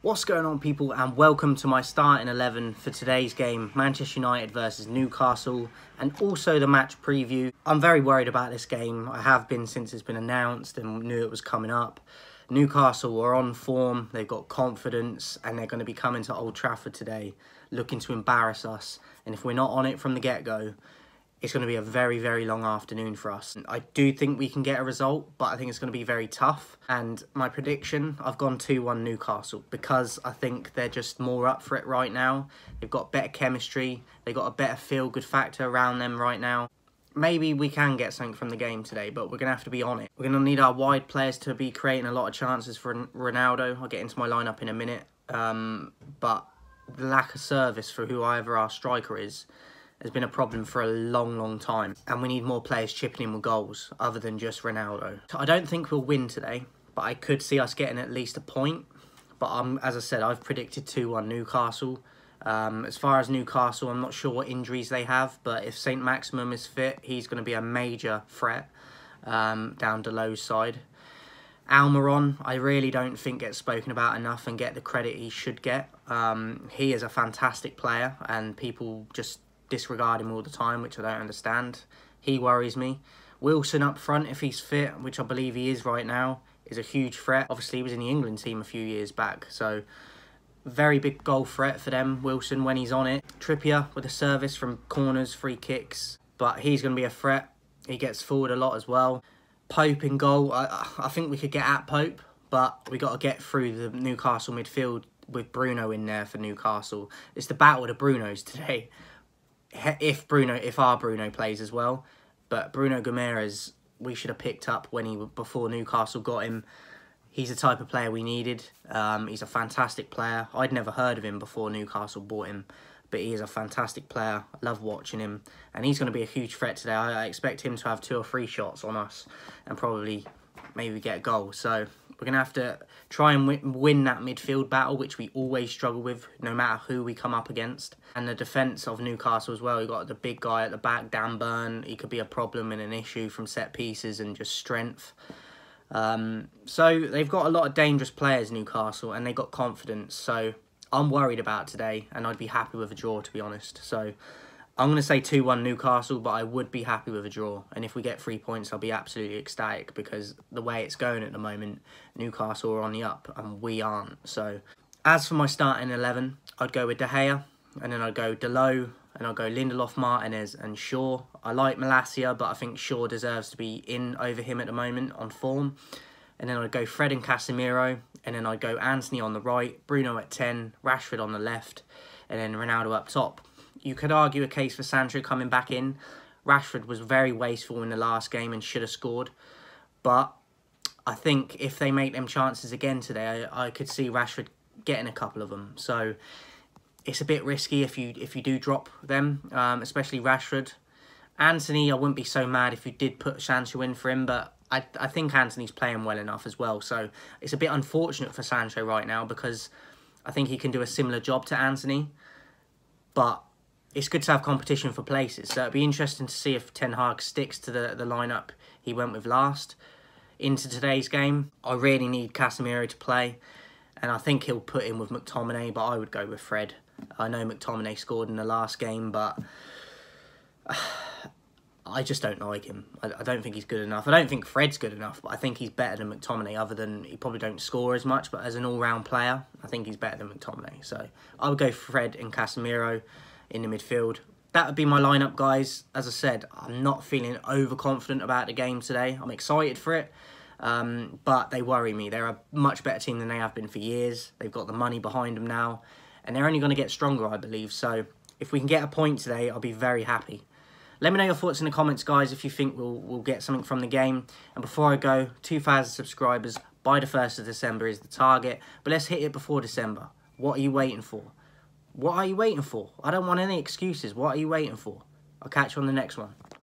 What's going on, people, and welcome to my starting 11 for today's game, Manchester United versus Newcastle, and also the match preview. I'm very worried about this game. I have been since it's been announced and knew it was coming up. Newcastle are on form, they've got confidence, and they're going to be coming to Old Trafford today looking to embarrass us. And if we're not on it from the get-go, it's going to be a very, very long afternoon for us. I do think we can get a result, but I think it's going to be very tough. And my prediction, I've gone 2-1 Newcastle because I think they're just more up for it right now. They've got better chemistry. They've got a better feel-good factor around them right now. Maybe we can get something from the game today, but we're going to have to be on it. We're going to need our wide players to be creating a lot of chances for Ronaldo. I'll get into my lineup in a minute. But the lack of service for whoever our striker is has been a problem for a long, long time. And we need more players chipping in with goals other than just Ronaldo. So I don't think we'll win today, but I could see us getting at least a point. But as I said, I've predicted 2-1 Newcastle. As far as Newcastle, I'm not sure what injuries they have, but if St. Maximum is fit, he's going to be a major threat down Deleu's side. Almiron, I really don't think gets spoken about enough and get the credit he should get. He is a fantastic player, and people just disregard him all the time, which I don't understand. He worries me. Wilson up front, if he's fit, which I believe he is right now, is a huge threat. Obviously, he was in the England team a few years back, so very big goal threat for them, Wilson, when he's on it. Trippier with a service from corners, free kicks, but he's going to be a threat. He gets forward a lot as well. Pope in goal. I think we could get at Pope, but we got to get through the Newcastle midfield with Bruno in there for Newcastle. It's the battle of the Brunos today. If our Bruno plays as well, but Bruno Guimaraes we should have picked up before Newcastle got him. He's the type of player we needed. He's a fantastic player. I'd never heard of him before Newcastle bought him, but he is a fantastic player. I love watching him, and he's going to be a huge threat today. I expect him to have 2 or 3 shots on us and probably maybe get a goal. So we're going to have to try and win that midfield battle, which we always struggle with, no matter who we come up against. And the defence of Newcastle as well. We've got the big guy at the back, Dan Burn. He could be a problem and an issue from set pieces and just strength. So they've got a lot of dangerous players, Newcastle, and they've got confidence. So I'm worried about today, and I'd be happy with a draw, to be honest. So I'm going to say 2-1 Newcastle, but I would be happy with a draw. And if we get 3 points, I'll be absolutely ecstatic, because the way it's going at the moment, Newcastle are on the up and we aren't. So as for my starting 11, I'd go with De Gea, and then I'd go Deleu, and I'll go Lindelof, Martinez and Shaw. I like Malacia, but I think Shaw deserves to be in over him at the moment on form. And then I'd go Fred and Casemiro, and then I'd go Antony on the right, Bruno at 10, Rashford on the left, and then Ronaldo up top. You could argue a case for Sancho coming back in. Rashford was very wasteful in the last game and should have scored. But I think if they make them chances again today, I could see Rashford getting a couple of them. So it's a bit risky if you do drop them, especially Rashford. Antony, I wouldn't be so mad if you did put Sancho in for him, but I think Antony's playing well enough as well. So it's a bit unfortunate for Sancho right now, because I think he can do a similar job to Antony. But it's good to have competition for places. So it'd be interesting to see if Ten Hag sticks to the lineup he went with last into today's game. I really need Casemiro to play, and I think he'll put in with McTominay, but I would go with Fred. I know McTominay scored in the last game, but I just don't like him. I don't think he's good enough. I don't think Fred's good enough, but I think he's better than McTominay, other than he probably don't score as much, but as an all-round player, I think he's better than McTominay. So I would go Fred and Casemiro in the midfield. That would be my lineup, guys. As I said, I'm not feeling overconfident about the game today. I'm excited for it, but they worry me. They're a much better team than they have been for years. They've got the money behind them now, and they're only going to get stronger, I believe. So if we can get a point today, I'll be very happy. Let me know your thoughts in the comments, guys, if you think we'll get something from the game. And before I go, 2,000 subscribers by the 1st of December is the target. But let's hit it before December. What are you waiting for? What are you waiting for? I don't want any excuses. What are you waiting for? I'll catch you on the next one.